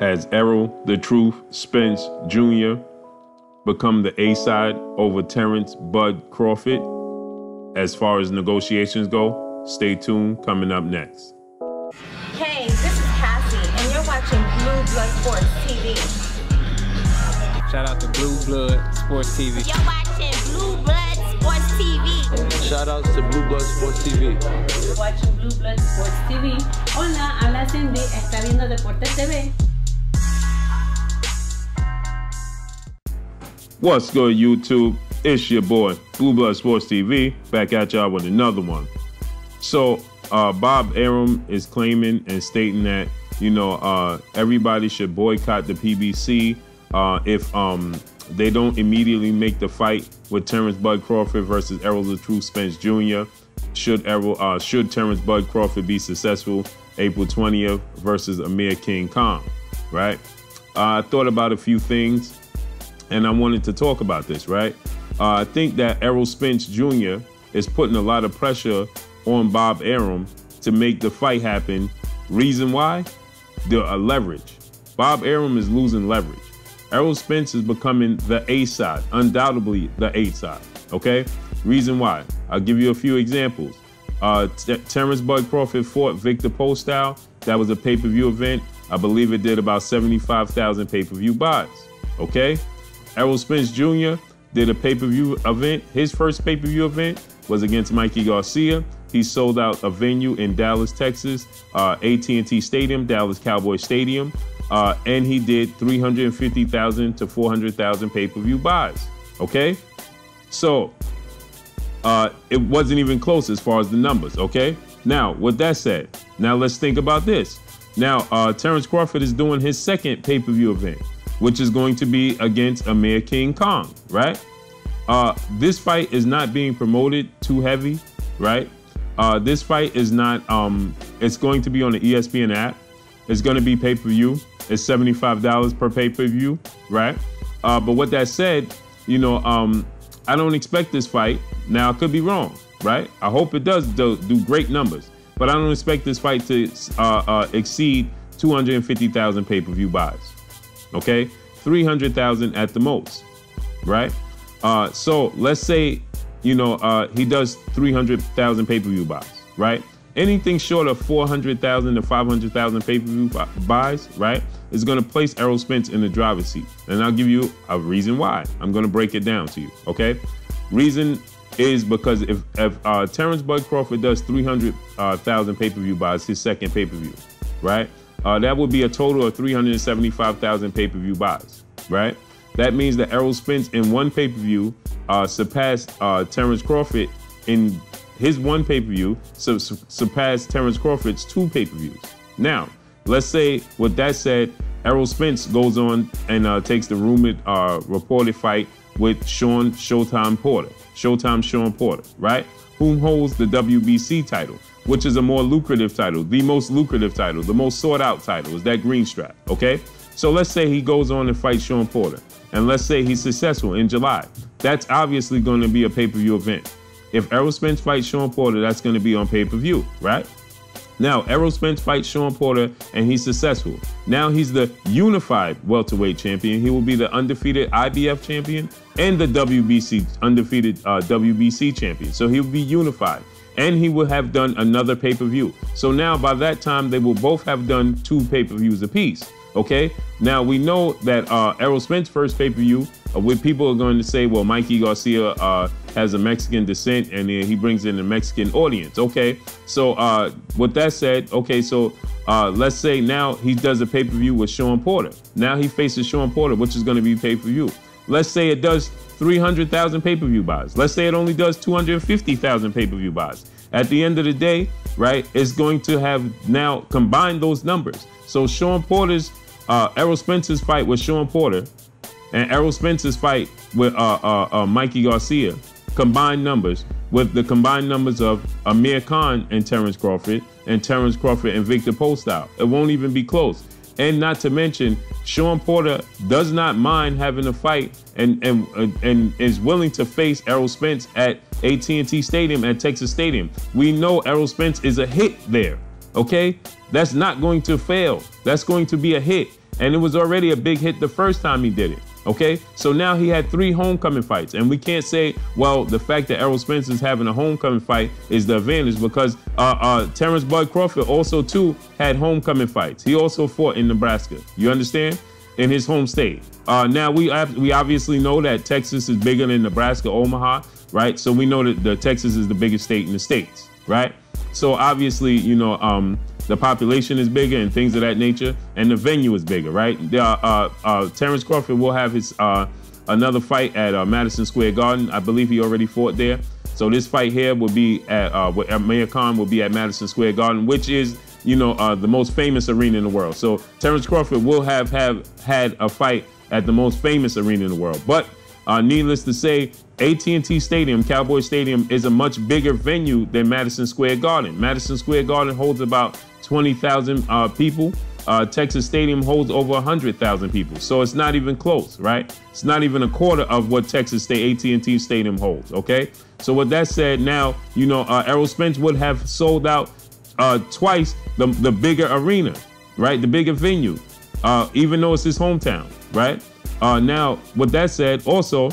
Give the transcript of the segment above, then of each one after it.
has Errol "The Truth" Spence Jr. become the A-side over Terence "Bud" Crawford as far as negotiations go? Stay tuned, coming up next. Hey, this is Cassie, and you're watching Blue Blood Sports TV. Shout out to Blue Blood Sports TV. You're watching Blue Blood Sports TV. Shout outs to Blue Blood Sports TV. You're watching Blue Blood Sports TV. Hola, habla Cindy, está viendo Deportes TV. What's good, YouTube? It's your boy, Blue Blood Sports TV, back at y'all with another one. So, Bob Arum is claiming and stating that, everybody should boycott the PBC if they don't immediately make the fight with Terence "Bud" Crawford versus Errol "The Truth" Spence Jr. Should Terence "Bud" Crawford be successful April 20th versus Amir King Khan, right? I thought about a few things and I wanted to talk about this, right? I think that Errol Spence Jr. is putting a lot of pressure on Bob Arum to make the fight happen. Reason why? The leverage. Bob Arum is losing leverage. Errol Spence is becoming the A-side, undoubtedly the A-side, okay? Reason why? I'll give you a few examples. Terence "Bud" Crawford fought Victor Postol. That was a pay-per-view event. I believe it did about 75,000 pay-per-view buys, okay? Errol Spence Jr. did a pay-per-view event. His first pay-per-view event was against Mikey Garcia. He sold out a venue in Dallas, Texas, AT&T Stadium, Dallas Cowboys Stadium, and he did 350,000 to 400,000 pay-per-view buys, okay? So it wasn't even close as far as the numbers, okay? Now, with that said, now let's think about this. Now, Terence Crawford is doing his second pay-per-view event, which is going to be against Amir King Khan, right? This fight is not being promoted too heavy, right? This fight is not, it's going to be on the ESPN app. It's going to be pay-per-view. It's $75 per pay-per-view, right? But with that said, I don't expect this fight. Now, I could be wrong, right? I hope it does do great numbers, but I don't expect this fight to exceed 250,000 pay-per-view buys. Okay, 300,000 at the most, right? So let's say, he does 300,000 pay-per-view buys, right? Anything short of 400,000 to 500,000 pay-per-view buys, right, is going to place Errol Spence in the driver's seat. And I'll give you a reason why. I'm going to break it down to you, okay? Reason is because if Terence "Bud" Crawford does 300,000 pay-per-view buys, his second pay-per-view, right? That would be a total of 375,000 pay-per-view buys, right? That means that Errol Spence in one pay-per-view surpassed Terence Crawford in his one pay-per-view, surpassed Terence Crawford's two pay-per-views. Now, let's say, with that said, Errol Spence goes on and takes the rumored, reported fight with Showtime Sean Porter, right? Whom holds the WBC title, which is a more lucrative title, the most lucrative title, the most sought out title is that green strap, okay? So let's say he goes on and fights Sean Porter, and let's say he's successful in July. That's obviously going to be a pay-per-view event. If Errol Spence fights Sean Porter, that's going to be on pay-per-view, right? Now, Errol Spence fights Sean Porter and he's successful. Now he's the unified welterweight champion. He will be the undefeated IBF champion and the undefeated WBC champion. So he'll be unified. And he will have done another pay-per-view. So now by that time, they will both have done two pay-per-views apiece, okay? Now we know that Errol Spence's first pay-per-view, with people are going to say, well, Mikey Garcia has a Mexican descent and he brings in a Mexican audience, okay? So with that said, okay, so let's say now he does a pay-per-view with Sean Porter. Now he faces Sean Porter, which is going to be pay-per-view. Let's say it does 300,000 pay-per-view buys. Let's say it only does 250,000 pay-per-view buys. At the end of the day, right, it's going to have now combined those numbers. So Sean Porter's, Errol Spence's fight with Sean Porter and Errol Spence's fight with Mikey Garcia, combined numbers with the combined numbers of Amir Khan and Terence Crawford and Victor Postol. It won't even be close. And not to mention, Sean Porter does not mind having a fight and is willing to face Errol Spence at AT&T Stadium, at Texas Stadium. We know Errol Spence is a hit there, okay? That's not going to fail. That's going to be a hit. And it was already a big hit the first time he did it. Okay, so now he had 3 homecoming fights, and we can't say, well, the fact that Errol Spence is having a homecoming fight is the advantage, because Terrence Bud Crawford also too had homecoming fights. He also fought in Nebraska. You understand? In his home state. Now we obviously know that Texas is bigger than Nebraska, Omaha, right? So we know that Texas is the biggest state in the states, right? So obviously, you know, the population is bigger and things of that nature, and the venue is bigger, right? Terrence Crawford will have his another fight at Madison Square Garden. I believe he already fought there. So this fight here will be at Mayor Khan will be at Madison Square Garden, which is, you know, the most famous arena in the world. So Terrence Crawford will have had a fight at the most famous arena in the world. But needless to say, AT&T Stadium, Cowboy Stadium, is a much bigger venue than Madison Square Garden. Madison Square Garden holds about 20,000 people. Texas Stadium holds over 100,000 people. So it's not even close, right? It's not even a quarter of what Texas State AT&T Stadium holds, okay? So with that said, now, you know, Errol Spence would have sold out twice the bigger arena, right? The bigger venue, even though it's his hometown, right? Now, with that said, also,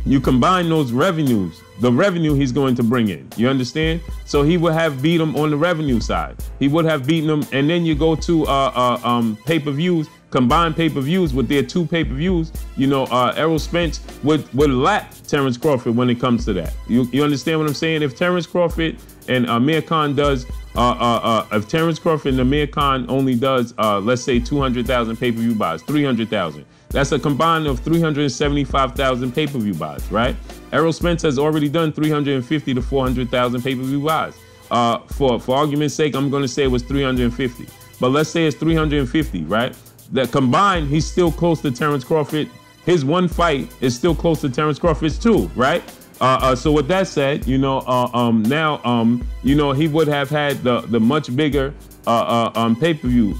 you combine those revenues, the revenue he's going to bring in, you understand? So he would have beat him on the revenue side. He would have beaten him, and then you go to pay-per-views, combined pay-per-views with their 2 pay-per-views, you know, Errol Spence would lap Terrence Crawford when it comes to that. You understand what I'm saying? If Terrence Crawford and Amir Khan does, if Terrence Crawford and Amir Khan only does, let's say 200,000 pay-per-view buys, 300,000. That's a combined of 375,000 pay-per-view buys, right? Errol Spence has already done 350 to 400,000 pay-per-view buys. For argument's sake, I'm going to say it was 350. But let's say it's 350, right? That combined, he's still close to Terrence Crawford. His one fight is still close to Terrence Crawford's 2, right? So with that said, you know, now, you know, he would have had the much bigger pay-per-view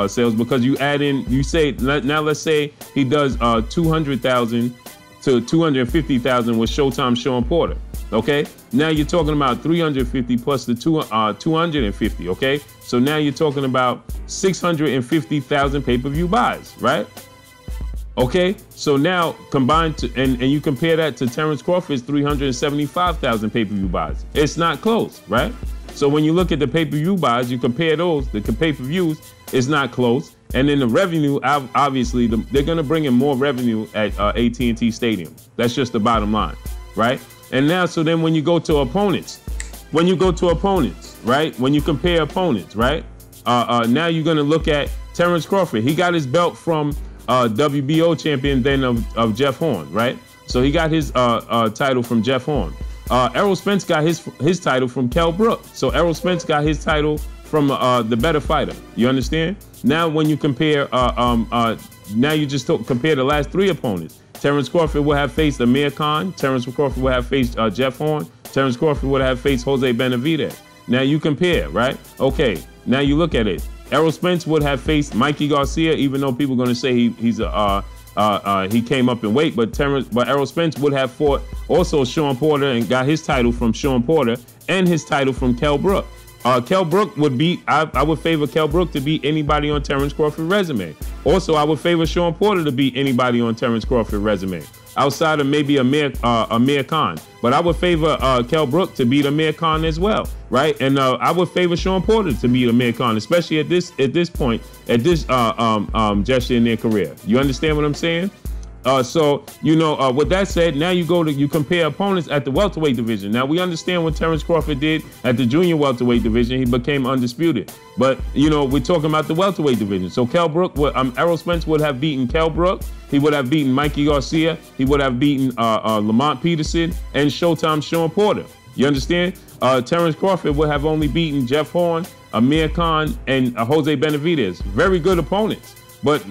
sales, because you add in, you say, now let's say he does 200,000 to 250,000 with Showtime Shawn Porter, okay? Now you're talking about 350 plus the 250, okay? So now you're talking about 650,000 pay-per-view buys, right? Okay, so now combined to, and you compare that to Terrence Crawford's 375,000 pay-per-view buys. It's not close, right? So when you look at the pay-per-view buys, you compare those, the pay-per-views, it's not close. And then the revenue, obviously, they're going to bring in more revenue at AT&T Stadium. That's just the bottom line, right? And now, so then when you go to opponents, right? When you compare opponents, right? Now you're going to look at Terrence Crawford. He got his belt from WBO champion then of Jeff Horn, right? So he got his title from Jeff Horn. Errol Spence got his title from Kell Brook. So Errol Spence got his title from the better fighter. You understand? Now when you compare, now you just compare the last 3 opponents. Terrence Crawford will have faced Amir Khan. Terrence Crawford will have faced Jeff Horn. Terrence Crawford would have faced Jose Benavidez. Now you compare, right? Okay, now you look at it. Errol Spence would have faced Mikey Garcia, even though people are going to say he came up in weight, but Errol Spence would have fought also Shawn Porter and got his title from Shawn Porter and his title from Kell Brook. Kell Brook would beat, I would favor Kell Brook to beat anybody on Terrence Crawford's resume. Also, I would favor Shawn Porter to beat anybody on Terrence Crawford's resume, outside of maybe Amir Khan. But I would favor Kell Brook to beat Amir Khan as well, right? And I would favor Shawn Porter to beat Amir Khan, especially at this point, at this gesture in their career. You understand what I'm saying? So, you know, with that said, now you compare opponents at the welterweight division. Now, we understand what Terrence Crawford did at the junior welterweight division. He became undisputed. But, you know, we're talking about the welterweight division. So Kell Brook, Errol Spence would have beaten Kell Brook. He would have beaten Mikey Garcia. He would have beaten Lamont Peterson and Showtime Shawn Porter. You understand? Terrence Crawford would have only beaten Jeff Horn, Amir Khan, and Jose Benavidez. Very good opponents. But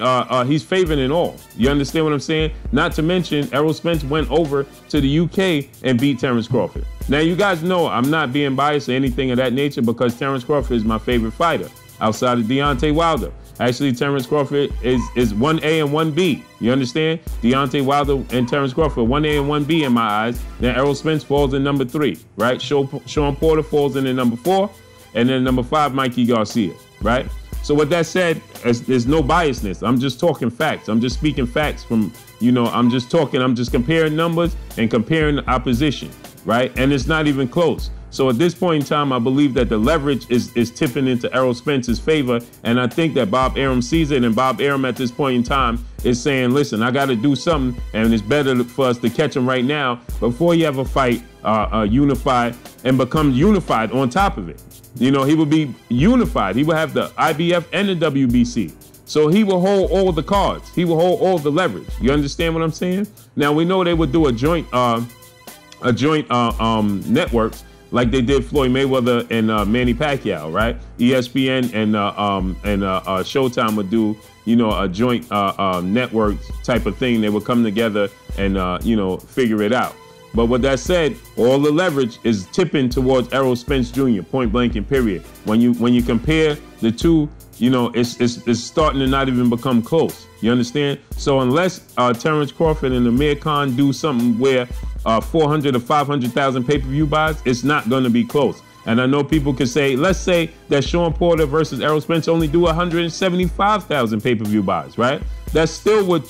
he's favored in all. You understand what I'm saying? Not to mention, Errol Spence went over to the UK and beat Terrence Crawford. Now, you guys know I'm not being biased or anything of that nature, because Terrence Crawford is my favorite fighter outside of Deontay Wilder. Actually, Terrence Crawford is 1A and 1B. You understand? Deontay Wilder and Terrence Crawford, 1A and 1B in my eyes. Then Errol Spence falls in number 3, right? Shawn Porter falls in at number 4. And then number 5, Mikey Garcia, right? So with that said, there's no biasness. I'm just talking facts. I'm just speaking facts from, you know, I'm just comparing numbers and comparing the opposition, right? And it's not even close. So at this point in time, I believe that the leverage is tipping into Errol Spence's favor. And I think that Bob Arum sees it, and Bob Arum at this point in time is saying, listen, I got to do something, and it's better for us to catch him right now before you have a fight, unify and become unified on top of it. You know, he will be unified. He will have the IBF and the WBC. So he will hold all the cards. He will hold all the leverage. You understand what I'm saying? Now, we know they would do a joint networks like they did Floyd Mayweather and Manny Pacquiao, right? ESPN and Showtime would do, you know, a joint network type of thing. They would come together and, you know, figure it out. But with that said, all the leverage is tipping towards Errol Spence Jr., point blank and period. When you compare the two, you know, it's starting to not even become close. You understand? So unless Terence Crawford and Amir Khan do something where 400 or 500,000 pay-per-view buys, it's not going to be close. And I know people could say, let's say that Sean Porter versus Errol Spence only do 175,000 pay-per-view buys, right? That still would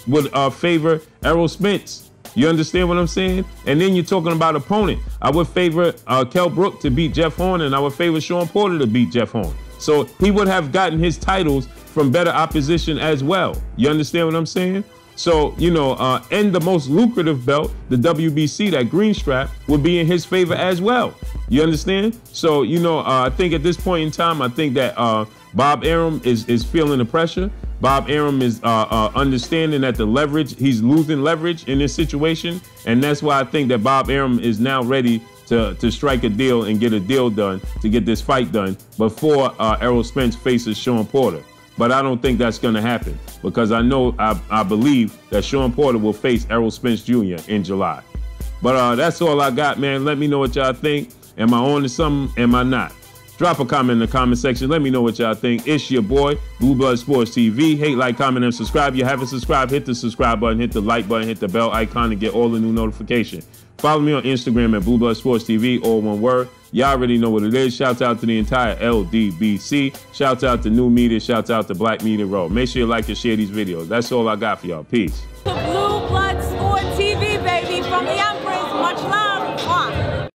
favor Errol Spence. You understand what I'm saying? And then you're talking about opponent. I would favor Kell Brook to beat Jeff Horn, and I would favor Sean Porter to beat Jeff Horn. So he would have gotten his titles from better opposition as well. You understand what I'm saying? So, you know, and the most lucrative belt, the WBC, that green strap, would be in his favor as well. You understand? So, you know, I think at this point in time, I think that Bob Arum is feeling the pressure. Bob Arum is understanding that the leverage, he's losing leverage in this situation. And that's why I think that Bob Arum is now ready to strike a deal and get a deal done, to get this fight done before Errol Spence faces Sean Porter. But I don't think that's going to happen, because I believe that Sean Porter will face Errol Spence Jr. in July. But that's all I got, man. Let me know what y'all think. Am I on to something? Am I not? Drop a comment in the comment section. Let me know what y'all think. It's your boy, Blue Blood Sports TV. Hate, like, comment, and subscribe. If you haven't subscribed, hit the subscribe button, hit the like button, hit the bell icon to get all the new notifications. Follow me on Instagram at Blue Blood Sports TV, all one word. Y'all already know what it is. Shouts out to the entire LDBC. Shouts out to New Media. Shouts out to Black Media Row. Make sure you like and share these videos. That's all I got for y'all. Peace. Blue Blood Sports TV.